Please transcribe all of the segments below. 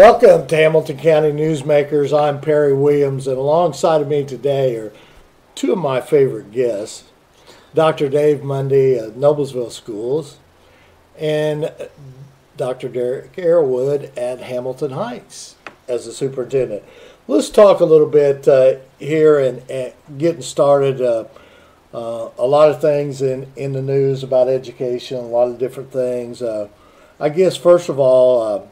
Welcome to Hamilton County Newsmakers. I'm Perry Williams, and alongside of me today are two of my favorite guests, Dr. Dave Mundy at Noblesville Schools and Dr. Derek Arrowood at Hamilton Heights as the superintendent. Let's talk a little bit here and getting started. A lot of things in the news about education, a lot of different things. I guess, first of all,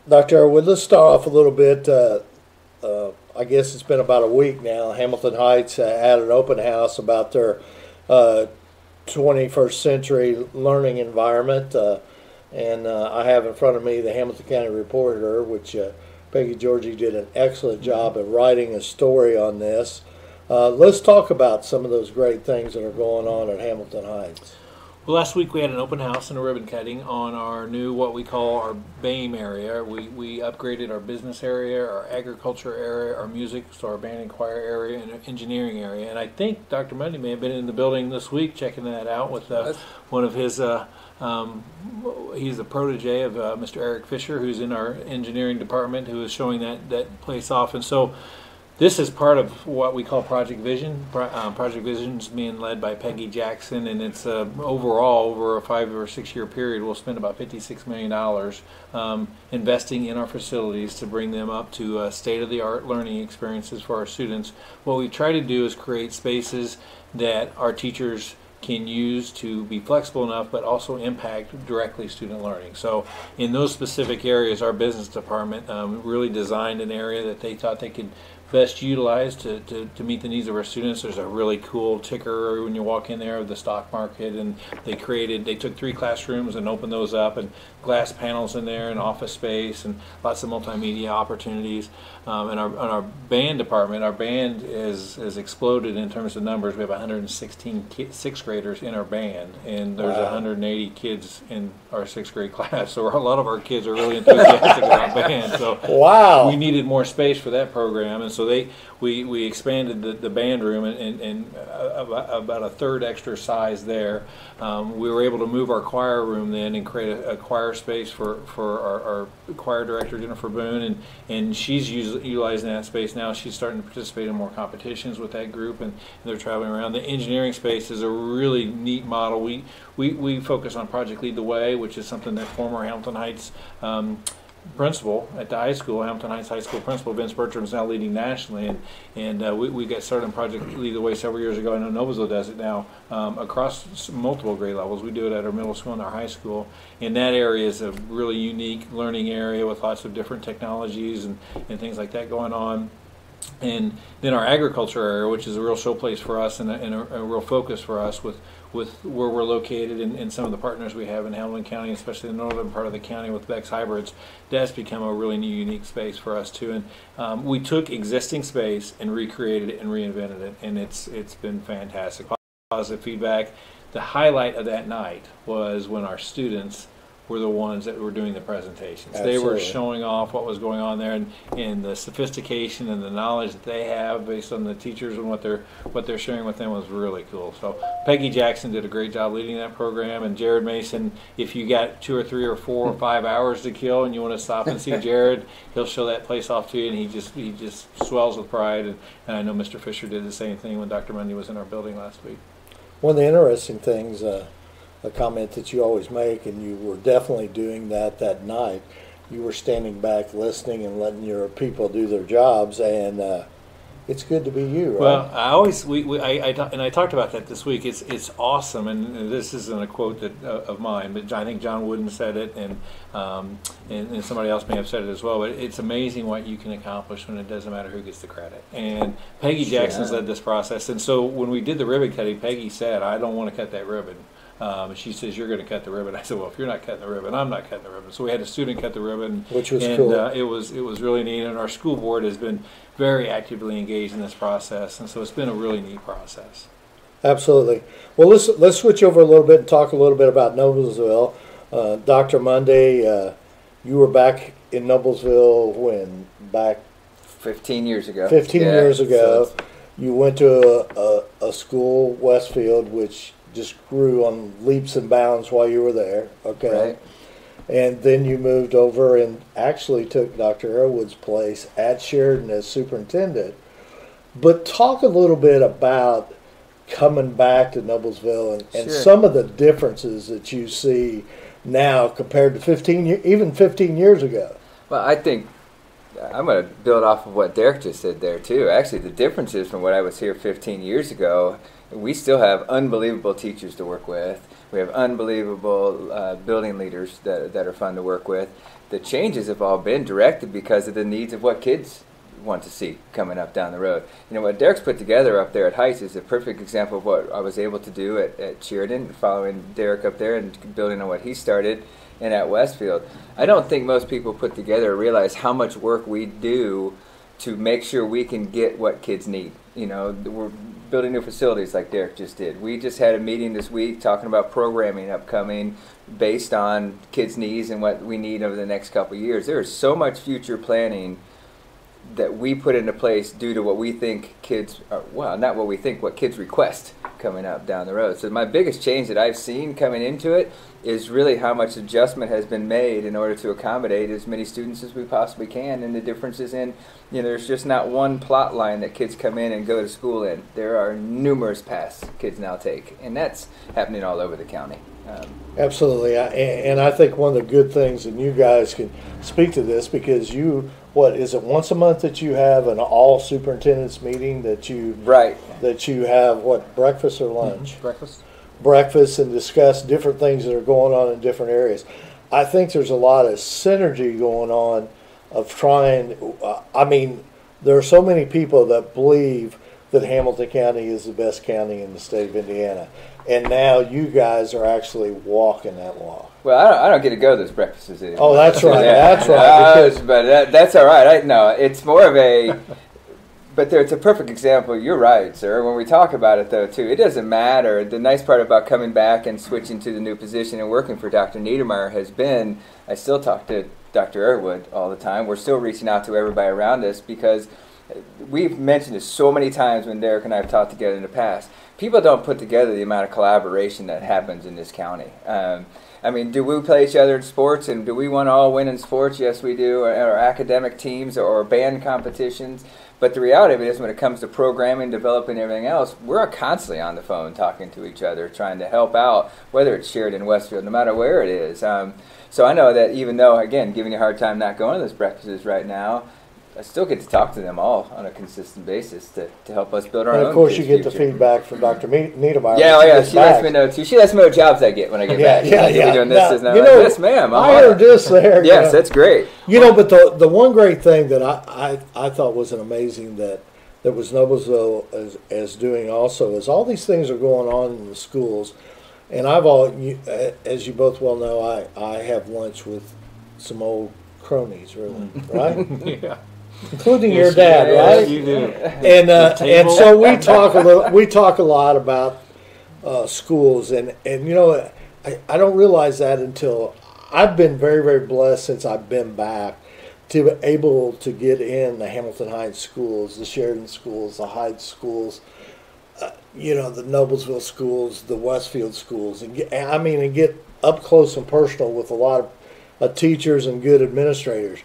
Dr. Arrowood, let's start off a little bit. I guess it's been about a week now. Hamilton Heights had an open house about their 21st century learning environment. And I have in front of me the Hamilton County Reporter, which Peggy Georgie did an excellent job of writing a story on this. Let's talk about some of those great things that are going on at Hamilton Heights. Well, last week we had an open house and a ribbon cutting on our new, what we call our BAME area. We upgraded our business area, our agriculture area, our music, so our band and choir area, and our engineering area. And I think Dr. Mundy may have been in the building this week checking that out with one of his, he's a protege of Mr. Eric Fisher, who's in our engineering department, who is showing that place off. And so this is part of what we call Project Vision. Project Vision is being led by Peggy Jackson, and it's overall, over a 5 or 6 year period, we'll spend about $56 million investing in our facilities to bring them up to state-of-the-art learning experiences for our students. What we try to do is create spaces that our teachers can use to be flexible enough but also impact directly student learning. So in those specific areas, our business department really designed an area that they thought they could best utilize to meet the needs of our students. There's a really cool ticker when you walk in there of the stock market, and they took 3 classrooms and opened those up, and glass panels in there, and office space, and lots of multimedia opportunities. And our band department, our band has exploded in terms of numbers. We have 116 sixth graders in our band, and there's 180 kids in our 6th grade class. So a lot of our kids are really enthusiastic about band. So wow, we needed more space for that program, and so we expanded the band room and about a third extra size there. We were able to move our choir room then and create a choir space for our choir director, Jennifer Boone, and she's utilizing that space now. She's starting to participate in more competitions with that group, and they're traveling around. The engineering space is a really neat model. We focus on Project Lead the Way, which is something that former Hamilton Heights principal at the high school, Hamilton Heights High School principal Vince Bertram, is now leading nationally, and we got started on Project Lead the Way several years ago. I know Noblesville does it now across multiple grade levels. We do it at our middle school and our high school, and that area is a really unique learning area with lots of different technologies and things like that going on. And then our agriculture area, which is a real showplace for us and a real focus for us with where we're located and some of the partners we have in Hamilton County, especially the northern part of the county with Beck's Hybrids. That's become a really new, unique space for us too. And we took existing space and recreated it and reinvented it, and it's been fantastic. Positive feedback. The highlight of that night was when our students were the ones that were doing the presentations. Absolutely. They were showing off what was going on there, and the sophistication and the knowledge that they have based on the teachers and what they're sharing with them was really cool. So Peggy Jackson did a great job leading that program, and Jared Mason, if you got 2 or 3 or 4 or 5 hours to kill and you want to stop and see Jared, he'll show that place off to you, and he just swells with pride. And I know Mr. Fisher did the same thing when Dr. Mundy was in our building last week. One of the interesting things, a comment that you always make, and you were definitely doing that night, you were standing back listening and letting your people do their jobs, and it's good to be you, right? Well, I always I talked about that this week. It's awesome, and this isn't a quote of mine, but I think John Wooden said it, and somebody else may have said it as well. But it's amazing what you can accomplish when it doesn't matter who gets the credit. And Peggy Jackson's led this process, and so when we did the ribbon cutting, Peggy said, "I don't want to cut that ribbon." She says, "You're going to cut the ribbon." I said, "Well, if you're not cutting the ribbon, I'm not cutting the ribbon." So we had a student cut the ribbon, which was and cool. It was really neat. And our school board has been very actively engaged in this process, and so it's been a really neat process. Absolutely. Well, let's switch over a little bit and talk a little bit about Noblesville. Dr. Mundy, you were back in Noblesville when? Back 15 years ago. 15 years ago. So you went to a school, Westfield, which just grew on leaps and bounds while you were there. Okay. Right. And then you moved over and actually took Dr. Arrowwood's place at Sheridan as superintendent. But talk a little bit about coming back to Noblesville and Sure. some of the differences that you see now compared to 15 years ago. Well, I think I'm going to build off of what Derek just said there, too. Actually, the differences from what I was here 15 years ago, we still have unbelievable teachers to work with. We have unbelievable building leaders that are fun to work with. The changes have all been directed because of the needs of what kids want to see coming up down the road. You know, what Derek's put together up there at Heights is a perfect example of what I was able to do at Sheridan, following Derek up there and building on what he started, and at Westfield. I don't think most people put together or realize how much work we do to make sure we can get what kids need. You know, we're building new facilities like Derek just did. We just had a meeting this week talking about programming upcoming based on kids' needs and what we need over the next couple of years. There is so much future planning that we put into place due to what we think kids are, well, not what we think, what kids request coming up down the road. So my biggest change that I've seen coming into it is really how much adjustment has been made in order to accommodate as many students as we possibly can. And the difference is in, you know, there's just not one plot line that kids come in and go to school in. There are numerous paths kids now take, and that's happening all over the county. Absolutely. And I think one of the good things, and you guys can speak to this, because you, what is it, once a month that you have an all superintendents meeting that you Right. that you have what, breakfast or lunch? Breakfast. And discuss different things that are going on in different areas. I think there's a lot of synergy going on of trying. I mean, there are so many people that believe that Hamilton County is the best county in the state of Indiana, and now you guys are actually walking that walk. Well, I don't get to go to those breakfasts anymore. Oh, that's right. Yeah. That's right. Because But that's all right. No, it's more of a. But it's a perfect example. You're right, sir. When we talk about it, though, too, it doesn't matter. The nice part about coming back and switching to the new position and working for Dr. Niedermeyer has been, I still talk to Dr. Erwood all the time. We're still reaching out to everybody around us because we've mentioned this so many times when Derek and I have talked together in the past. People don't put together the amount of collaboration that happens in this county. I mean, do we play each other in sports, and do we want to all win in sports? Yes, we do. Or academic teams or band competitions. But the reality of it is, when it comes to programming, developing, everything else, we're constantly on the phone talking to each other, trying to help out, whether it's Sheridan, Westfield, no matter where it is. So I know that even though, again, giving you a hard time not going to those breakfasts right now, I still get to talk to them all on a consistent basis to help us build our own. and of course, you kids' get the future. feedback from Dr. Niedermeyer. Yeah, when yeah, gets she lets back. me know too. She lets me know what jobs I get when I get Yeah, back. yeah, She's yeah. doing Now, this, and you I'm know, like, yes, ma'am. I heard this there. Yes, that's great. You know, but the one great thing that I thought was an amazing that was Noblesville as doing also is all these things are going on in the schools, and as you both well know, I have lunch with some old cronies, really, right? Yeah. Including Yes, your dad, you do. right? Yes, you do. And so we talk a lot about schools, and you know, I don't realize that until I've been very, very blessed since I've been back to be able to get in the Hamilton Heights schools, the Sheridan schools, the Heights schools, you know, the Noblesville schools, the Westfield schools, and get up close and personal with a lot of teachers and good administrators.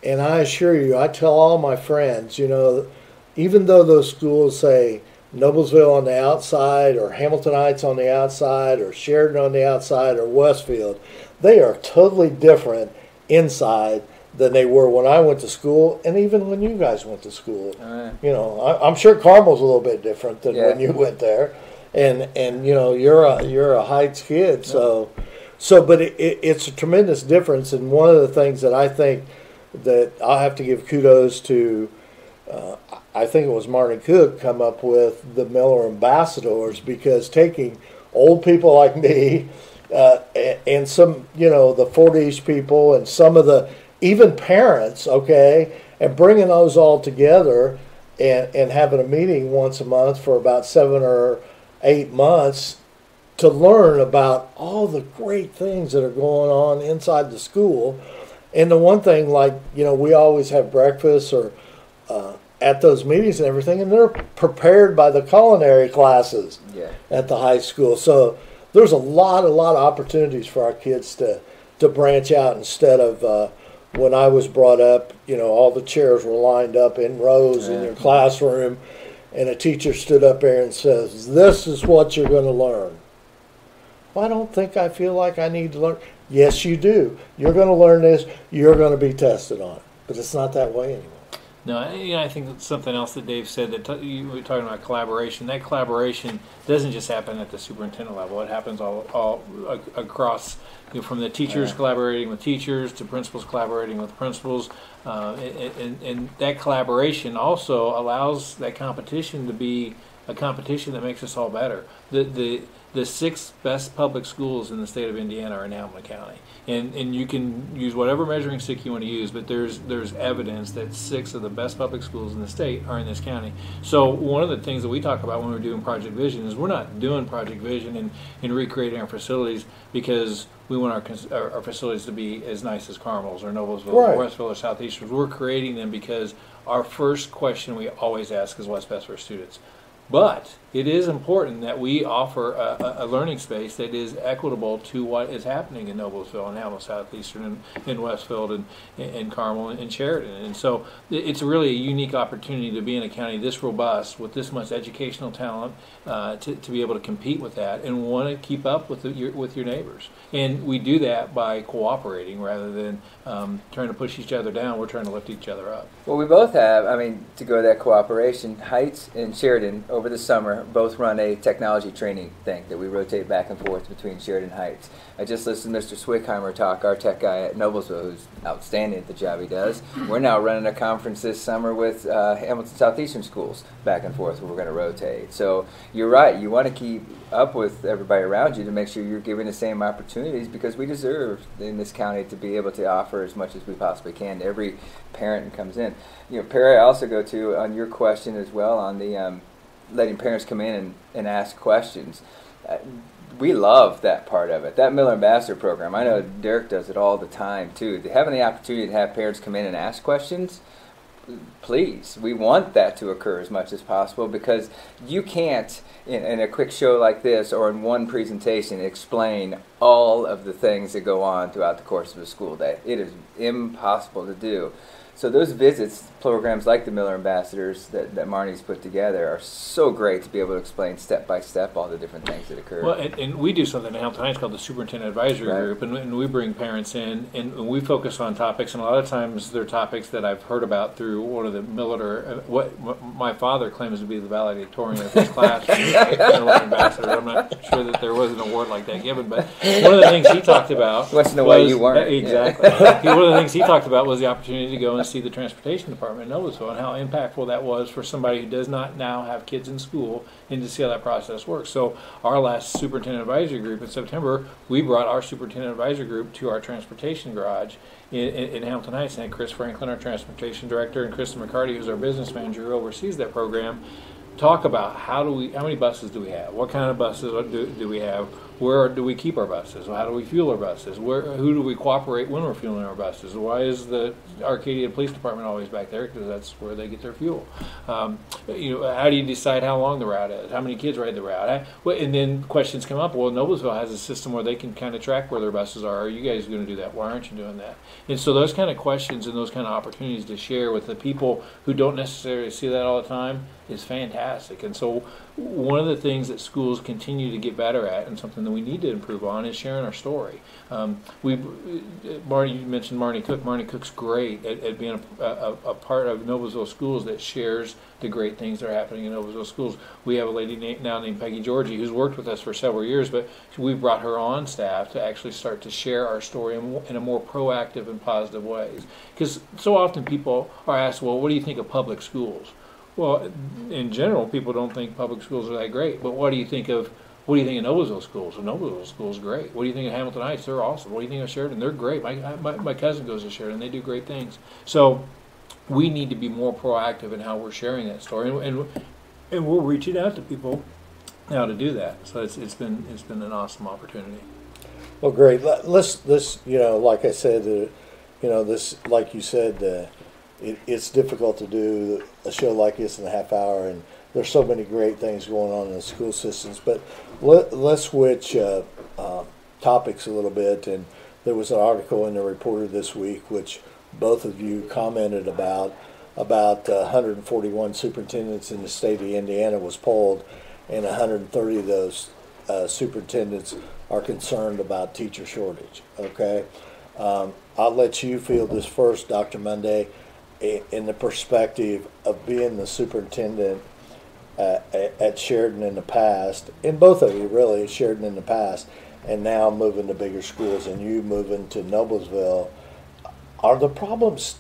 And I assure you, I tell all my friends, you know, even though those schools say Noblesville on the outside or Hamilton Heights on the outside or Sheridan on the outside or Westfield, they are totally different inside than they were when I went to school and even when you guys went to school. You know, I'm sure Carmel's a little bit different than when you went there. And you know, you're a Heights kid, so but it's a tremendous difference. And one of the things that I think that I'll have to give kudos to, I think it was Martin Cook come up with the Miller Ambassadors, because taking old people like me and some, you know, the 40s people and some of the even parents, okay, and bringing those all together and having a meeting once a month for about 7 or 8 months to learn about all the great things that are going on inside the school. And the one thing, like, you know, we always have breakfast or at those meetings and everything, and they're prepared by the culinary classes at the high school. So there's a lot of opportunities for our kids to to branch out instead of when I was brought up, all the chairs were lined up in rows in your classroom, and a teacher stood up there and says, "This is what you're going to learn." Well, I don't think I feel like I need to learn. Yes, you do. You're going to learn this. You're going to be tested on it. But it's not that way anymore. No, I think that's something else that Dave said, that you were talking about collaboration. That collaboration doesn't just happen at the superintendent level. It happens all across, from the teachers collaborating with teachers to principals collaborating with principals. And that collaboration also allows that competition to be a competition that makes us all better. The 6 best public schools in the state of Indiana are in Hamilton County, and you can use whatever measuring stick you want to use, but there's evidence that 6 of the best public schools in the state are in this county. So one of the things that we talk about when we're doing Project Vision is we're not doing Project Vision and recreating our facilities because we want our facilities to be as nice as Carmel's or Noblesville or Westville or Southeastern. We're creating them because our first question we always ask is what's best for students. But it is important that we offer a learning space that is equitable to what is happening in Noblesville and Hamilton Southeastern and Westfield and Carmel and Sheridan. And so it's really a unique opportunity to be in a county this robust with this much educational talent to be able to compete with that and want to keep up with your neighbors. And we do that by cooperating rather than trying to push each other down. We're trying to lift each other up. Well, we both have, to go to that cooperation, Heights and Sheridan over the summer both run a technology training thing that we rotate back and forth between Sheridan Heights. I just listened to Mr. Swickheimer talk, our tech guy at Noblesville, who's outstanding at the job he does. We're now running a conference this summer with Hamilton Southeastern schools back and forth where we're going to rotate. So you're right, you want to keep up with everybody around you to make sure you're giving the same opportunities because we deserve in this county to be able to offer as much as we possibly can to every parent who comes in. Perry, I also go to on your question as well on the letting parents come in and ask questions. We love that part of it. That Miller Ambassador program, I know Derek does it all the time too. Having the opportunity to have parents come in and ask questions, please, we want that to occur as much as possible because you can't, in a quick show like this or in one presentation, explain all of the things that go on throughout the course of a school day. It is impossible to do. So those visits, programs like the Miller Ambassadors that Marnie's put together are so great to be able to explain step by step all the different things that occur. Well, and we do something in Hamilton Heights called the Superintendent Advisory Group, and we bring parents in, and we focus on topics, and a lot of times they're topics that I've heard about through one of the military, what my father claims to be the valedictorian of his class, ambassador. I'm not sure that there was an award like that given, but one of the things he talked about he wants to know why you weren't. Exactly. One of the things he talked about was the opportunity to go and see the transportation department in Noblesville and how impactful that was for somebody who does not now have kids in school and to see how that process works. So our last superintendent advisory group in September, we brought our superintendent advisory group to our transportation garage in Hamilton Heights, and Chris Franklin, our transportation director, and Kristen McCarty, who's our business manager who oversees that program, talk about how many buses do we have? What kind of buses do we have? Where do we keep our buses? How do we fuel our buses? Who do we cooperate when we're fueling our buses? Why is the Arcadia Police Department always back there? Because that's where they get their fuel. How do you decide how long the route is? How many kids ride the route? And then questions come up. Well, Noblesville has a system where they can kind of track where their buses are. Are you guys going to do that? Why aren't you doing that? And so those kind of questions and those kind of opportunities to share with the people who don't necessarily see that all the time is fantastic. And so one of the things that schools continue to get better at, and something that we need to improve on, is sharing our story. Marnie, you mentioned Marnie Cook. Marnie Cook's great at being a part of Noblesville Schools that shares the great things that are happening in Noblesville Schools. We have a lady now named Peggy Georgie who's worked with us for several years, but we brought her on staff to actually start to share our story in a more proactive and positive ways. Because so often people are asked, well, what do you think of public schools? Well, in general, people don't think public schools are that great. But what do you think of Noblesville schools? Well, Noblesville schools are great. What do you think of Hamilton Heights? They're awesome. What do you think of Sheridan? They're great. My cousin goes to Sheridan. They do great things. So we need to be more proactive in how we're sharing that story, and we're reaching out to people now to do that. So it's been an awesome opportunity. Well, great. Let's like I said, this, like you said. It's difficult to do a show like this in a half hour, and there's so many great things going on in the school systems. But let's switch topics a little bit and there was an article in the Reporter this week, which both of you commented about 141 superintendents in the state of Indiana was polled, and 130 of those superintendents are concerned about teacher shortage. Okay, I'll let you field this first, Dr. Monday, in the perspective of being the superintendent at Sheridan in the past, and both of you really, Sheridan in the past, and now moving to bigger schools, and you moving to Noblesville. Are the problems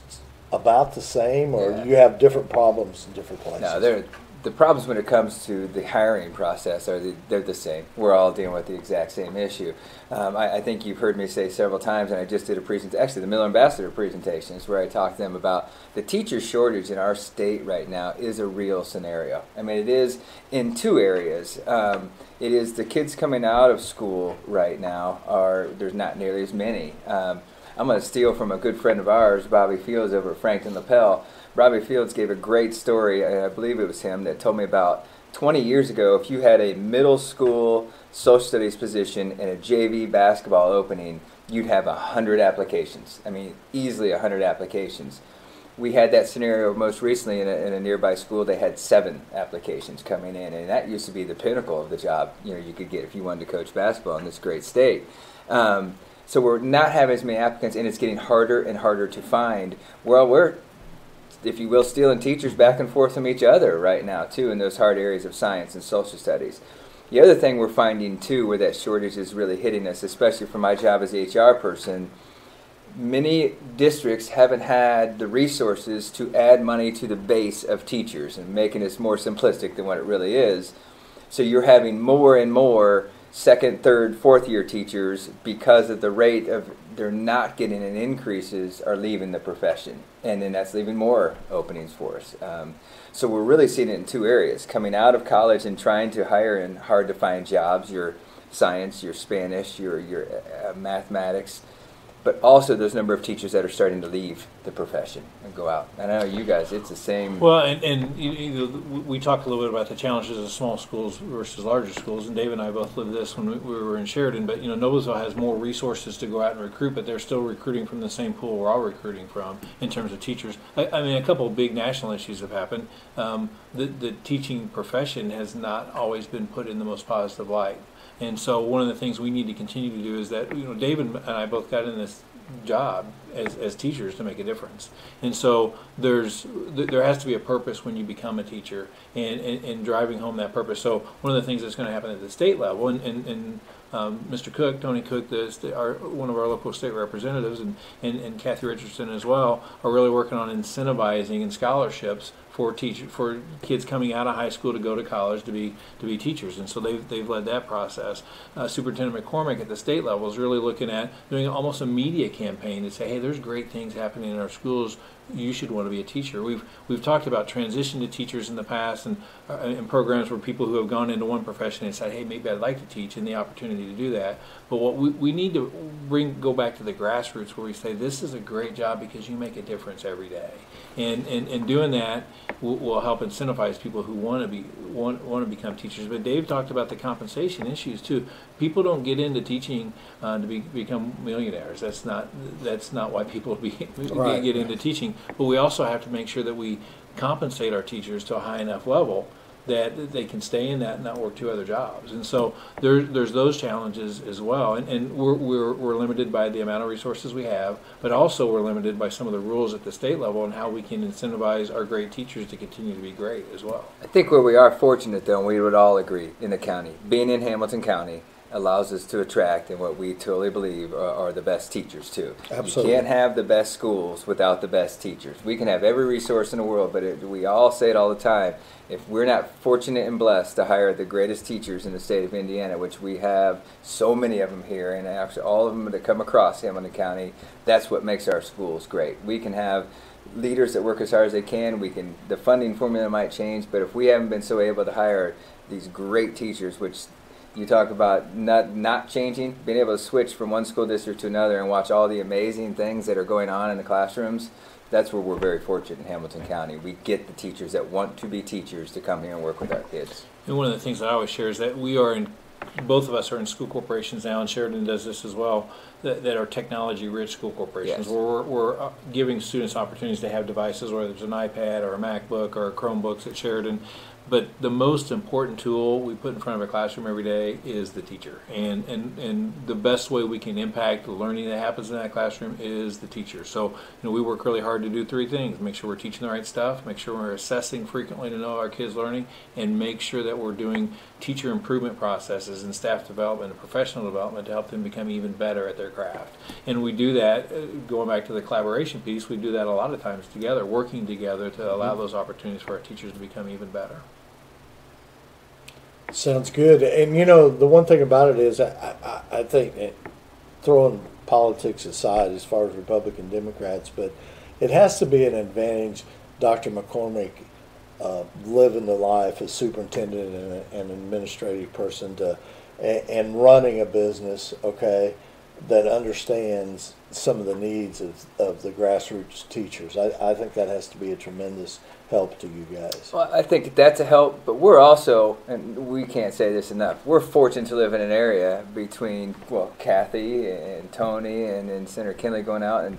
about the same, or do you have different problems in different places? No, the problems when it comes to the hiring process they're the same. We're all dealing with the exact same issue. I think you've heard me say several times, and I just did a presentation, actually the Miller Ambassador presentations, where I talked to them about the teacher shortage in our state right now is a real scenario. I mean, it is in two areas. It is the kids coming out of school right now there's not nearly as many. I'm going to steal from a good friend of ours, Bobby Fields over at Frankton Lapel. Robbie Fields gave a great story, and I believe it was him, that told me about 20 years ago, if you had a middle school social studies position and a JV basketball opening, you'd have 100 applications. I mean, easily 100 applications. We had that scenario most recently in a nearby school. They had 7 applications coming in, and that used to be the pinnacle of the job you could get if you wanted to coach basketball in this great state. So we're not having as many applicants, and it's getting harder and harder to find. Well, we're, if you will, stealing teachers back and forth from each other right now, too, in those hard areas of science and social studies. The other thing we're finding, too, where that shortage is really hitting us, especially for my job as a HR person, many districts haven't had the resources to add money to the base of teachers, and making this more simplistic than what it really is. So you're having more and more second, third, fourth year teachers, because of the rate of they're not getting any increases, are leaving the profession, and then that's leaving more openings for us. So we're really seeing it in two areas: coming out of college and trying to hire in hard to find jobs, your science, your Spanish, your mathematics, but also those number of teachers that are starting to leave the profession and go out. And I know you guys, it's the same. Well, and we talked a little bit about the challenges of small schools versus larger schools, and Dave and I both lived this when we were in Sheridan. But Noblesville has more resources to go out and recruit, but they're still recruiting from the same pool we're all recruiting from in terms of teachers. I mean, a couple of big national issues have happened. The teaching profession has not always been put in the most positive light. And so one of the things we need to continue to do is that, David and I both got in this job as teachers to make a difference. And so there has to be a purpose when you become a teacher, and driving home that purpose. So one of the things that's going to happen at the state level, and Mr. Cook, Tony Cook, one of our local state representatives, and Kathy Richardson as well, are really working on incentivizing and scholarships for kids coming out of high school to go to college to be teachers, and so they've led that process. Superintendent McCormick at the state level is really looking at doing almost a media campaign to say, hey, there's great things happening in our schools. You should want to be a teacher. We've talked about transition to teachers in the past, and programs where people who have gone into one profession and said, hey, maybe I'd like to teach, and the opportunity to do that. But what we need to go back to the grassroots, where we say this is a great job because you make a difference every day, and doing that will help incentivize people who want to become teachers. But Dave talked about the compensation issues too. People don't get into teaching to become millionaires. That's not why people get into teaching. But we also have to make sure that we compensate our teachers to a high enough level that they can stay in that and not work 2 other jobs. And so there's those challenges as well. And we're limited by the amount of resources we have, but also we're limited by some of the rules at the state level and how we can incentivize our great teachers to continue to be great as well. I think where we are fortunate, though, and we would all agree in the county, being in Hamilton County allows us to attract, and what we totally believe are the best teachers too. Absolutely. You can't have the best schools without the best teachers. We can have every resource in the world, but we all say it all the time, if we're not fortunate and blessed to hire the greatest teachers in the state of Indiana, which we have so many of them here, and actually all of them that come across Hamilton County, that's what makes our schools great. We can have leaders that work as hard as they can. The funding formula might change, but if we haven't been so able to hire these great teachers, which you talk about not changing, being able to switch from one school district to another and watch all the amazing things that are going on in the classrooms, that's where we're very fortunate in Hamilton County. We get the teachers that want to be teachers to come here and work with our kids. And one of the things that I always share is that we are in both of us are in school corporations now, and Sheridan does this as well, that are technology-rich school corporations, Yes. where we're giving students opportunities to have devices, whether it's an iPad or a MacBook or Chromebooks at Sheridan. But the most important tool we put in front of a classroom every day is the teacher. And the best way we can impact the learning that happens in that classroom is the teacher. So, we work really hard to do three things: make sure we're teaching the right stuff, make sure we're assessing frequently to know our kids' learning, and make sure that we're doing teacher improvement processes and staff development and professional development to help them become even better at their craft. And we do that, going back to the collaboration piece, we do that a lot of times together, working together to allow those opportunities for our teachers to become even better. Sounds good. And the one thing about it is, I think, throwing politics aside as far as Republican Democrats, but it has to be an advantage, Dr. McCormick, living the life as superintendent and an administrative person and running a business, okay, that understands some of the needs of the grassroots teachers. I think that has to be a tremendous help to you guys. Well, I think that's a help, but we're also, and we can't say this enough, we're fortunate to live in an area between, Kathy and Tony and Senator Kinley going out, and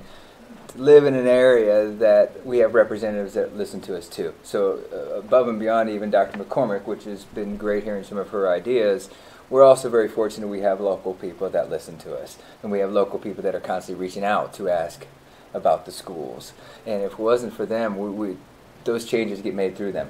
live in an area that we have representatives that listen to us too. So above and beyond even Dr. McCormick, which has been great hearing some of her ideas, we're also very fortunate we have local people that listen to us. And we have local people that are constantly reaching out to ask about the schools. And if it wasn't for them, those changes get made through them.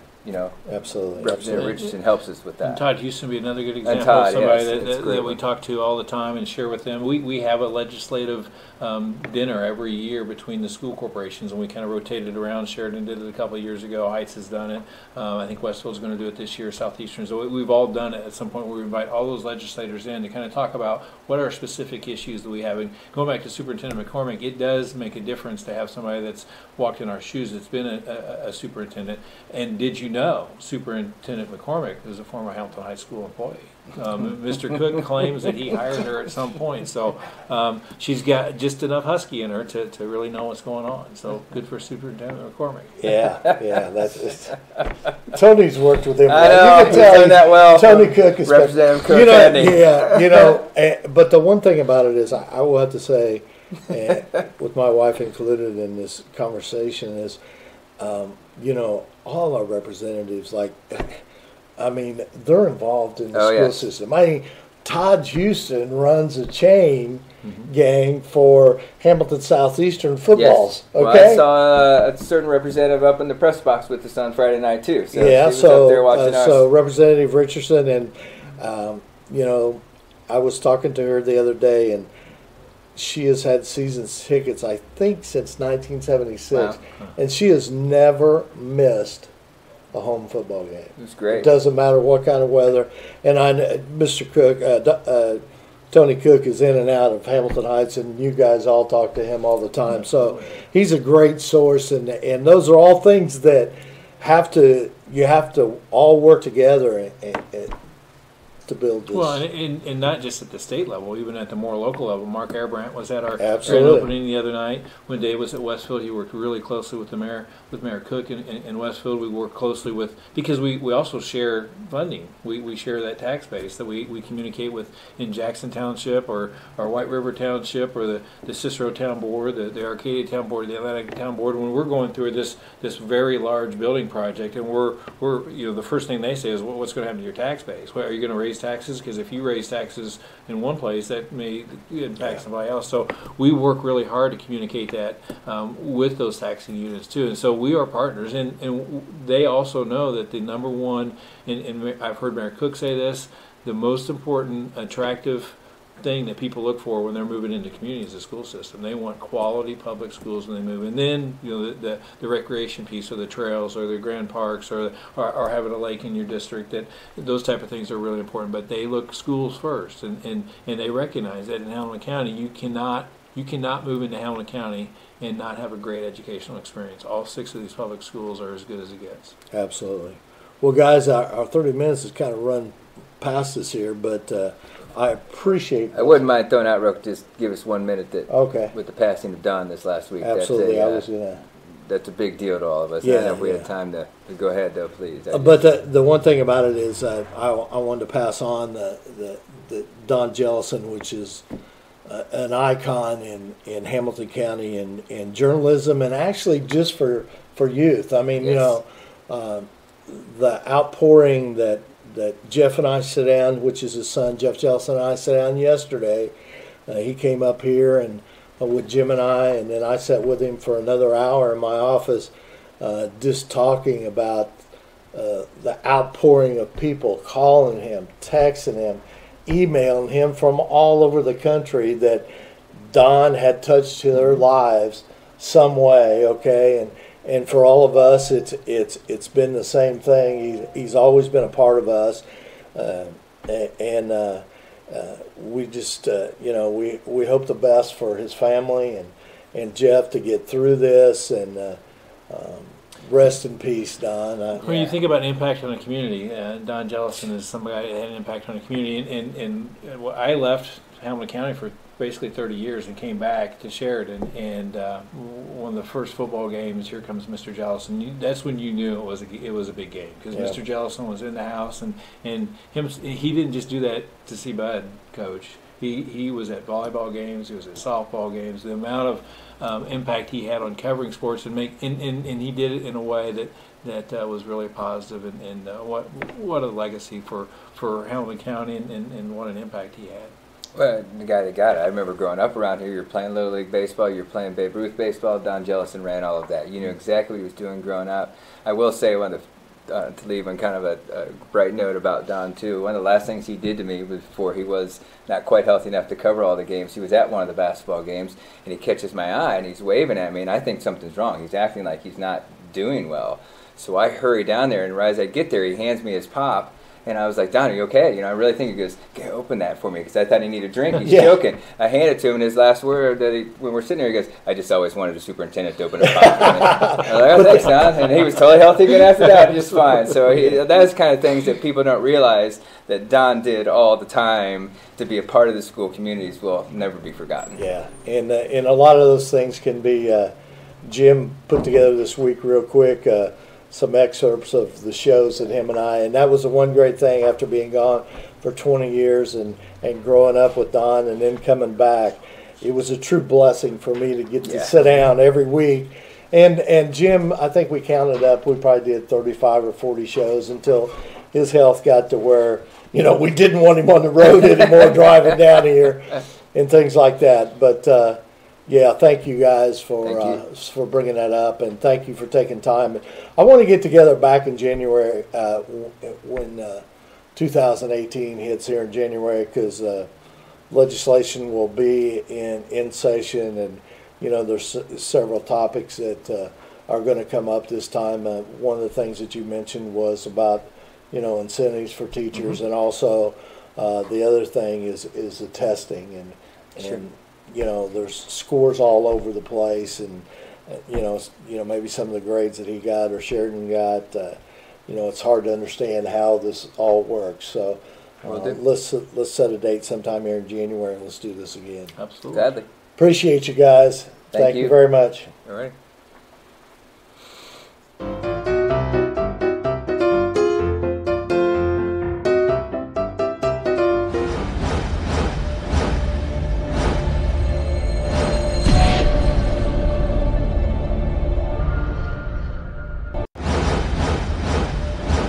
Absolutely. Representative Richardson helps us with that. And Todd Houston would be another good example Todd, of somebody yes, that we talk to all the time and share with them. We have a legislative dinner every year between the school corporations, and we kind of rotated around. Sheridan did it a couple of years ago. Heights has done it. I think Westville's going to do it this year, Southeastern. So we've all done it at some point where we invite all those legislators in to kind of talk about what are specific issues that we have. And going back to Superintendent McCormick, it does make a difference to have somebody that's walked in our shoes that's been a superintendent. And did you know Superintendent McCormick is a former Hamilton High School employee? Mr. Cook claims that he hired her at some point, so she's got just enough husky in her to really know what's going on. So good for Superintendent McCormick. Yeah, that's Tony's worked with him. I know, you can tell done that well. Tony Cook is Representative Cook, but the one thing about it is, I will have to say, with my wife included in this conversation, is all our representatives, they're involved in the school system. Todd Houston runs a chain gang for Hamilton Southeastern footballs. Yes. Okay, Well, I saw a certain representative up in the press box with us on Friday night too. So yeah, she was up there watching us. so Representative Richardson, and I was talking to her the other day, and she has had season tickets, I think, since 1976, and she has never missed a home football game. It was great. It doesn't matter what kind of weather. And Mr. Cook, Tony Cook, is in and out of Hamilton Heights, and you guys all talk to him all the time. So he's a great source, and those are all things that you have to all work together to build this. Well, and not just at the state level, even at the more local level. Mark Airbrandt was at our grand Absolutely. opening the other night. When Dave was at Westfield, he worked really closely with Mayor Cook in Westfield. We work closely with, because we also share funding. We share that tax base that we communicate with in Jackson Township or White River Township or the Cicero Town Board, the Arcadia Town Board, the Atlantic Town Board. When we're going through this very large building project, and we're the first thing they say is, well, what's going to happen to your tax base? Well, are you going to raise taxes? Because if you raise taxes in one place, that may impact somebody else. So we work really hard to communicate that with those taxing units too. And so we are partners, and they also know that the number one, and I've heard Mayor Cook say this, the most important attractive thing that people look for when they're moving into communities is the school system. They want quality public schools when they move. And then the recreation piece, or the trails, or the grand parks, or having a lake in your district, that those type of things are really important. But they look schools first, and they recognize that in Hamilton County you cannot move into Hamilton County and not have a great educational experience. All 6 of these public schools are as good as it gets. Absolutely. Well, guys, our 30 minutes has kind of run past us here, but I appreciate. I wouldn't mind throwing out, just give us 1 minute Okay. with the passing of Don this last week. Absolutely, That's I was gonna. that's a big deal to all of us. Yeah, I don't know if we yeah. had time to go ahead, though, please. But the one thing about it is I wanted to pass on the Don Jellison, which is an icon in Hamilton County in journalism, and actually just for youth. I mean, Yes. The outpouring that Jeff and I sit down, which is his son, Jeff Jellison, and I sat down yesterday. He came up here and with Jim and I, and then I sat with him for another hour in my office, just talking about the outpouring of people calling him, texting him, emailing him from all over the country that Don had touched their lives some way. Okay, and for all of us, it's been the same thing. He's always been a part of us, and we just we hope the best for his family and Jeff to get through this, and rest in peace, Don. When you think about impact on the community, Don Jellison is somebody that had an impact on the community, and I left Hamilton County for basically 30 years and came back to Sheridan, and one of the first football games, here comes Mr. Jellison. That's when you knew it was a big game, because Mr. Jellison was in the house, and he didn't just do that to see Bud coach. He was at volleyball games, he was at softball games. The amount of impact he had on covering sports and he did it in a way that was really positive, and what a legacy for Hamilton County, and what an impact he had. Well, the guy that got it. I remember growing up around here. You're playing Little League baseball. You're playing Babe Ruth baseball. Don Jellison ran all of that. You knew exactly what he was doing growing up. I will say, to leave on kind of a bright note about Don too, one of the last things he did to me was before he was not quite healthy enough to cover all the games. He was at one of the basketball games, and he catches my eye, and he's waving at me, and I think something's wrong. He's acting like he's not doing well. So I hurry down there, and right as I get there, he hands me his pop. And I was like, Don, are you okay? I really think he goes, "Okay, open that for me," because I thought he needed a drink. He's joking. I hand it to him, and his last word when we're sitting there, he goes, "I just always wanted a superintendent to open a pop for me." I was like, "Oh, thanks, Don." And he was totally healthy again after that, just fine. So that's kind of things that people don't realize that Don did all the time to be a part of the school communities will never be forgotten. Yeah, and a lot of those things can be. Jim put together this week real quick. Some excerpts of the shows that him and that was the one great thing after being gone for 20 years and growing up with Don and then coming back. It was a true blessing for me to get to sit down every week. And Jim, I think we counted up, we probably did 35 or 40 shows until his health got to where, we didn't want him on the road anymore driving down here and things like that. But, yeah, thank you guys for bringing that up, and thank you for taking time. I want to get together back in January when 2018 hits here in January, because legislation will be in session, and there's several topics that are going to come up this time. One of the things that you mentioned was about incentives for teachers, and also the other thing is the testing and there's scores all over the place, and maybe some of the grades that he got or Sheridan got, it's hard to understand how this all works. So let's set a date sometime here in January, and let's do this again. Absolutely. Gladly. Appreciate you guys. Thank you very much. All right.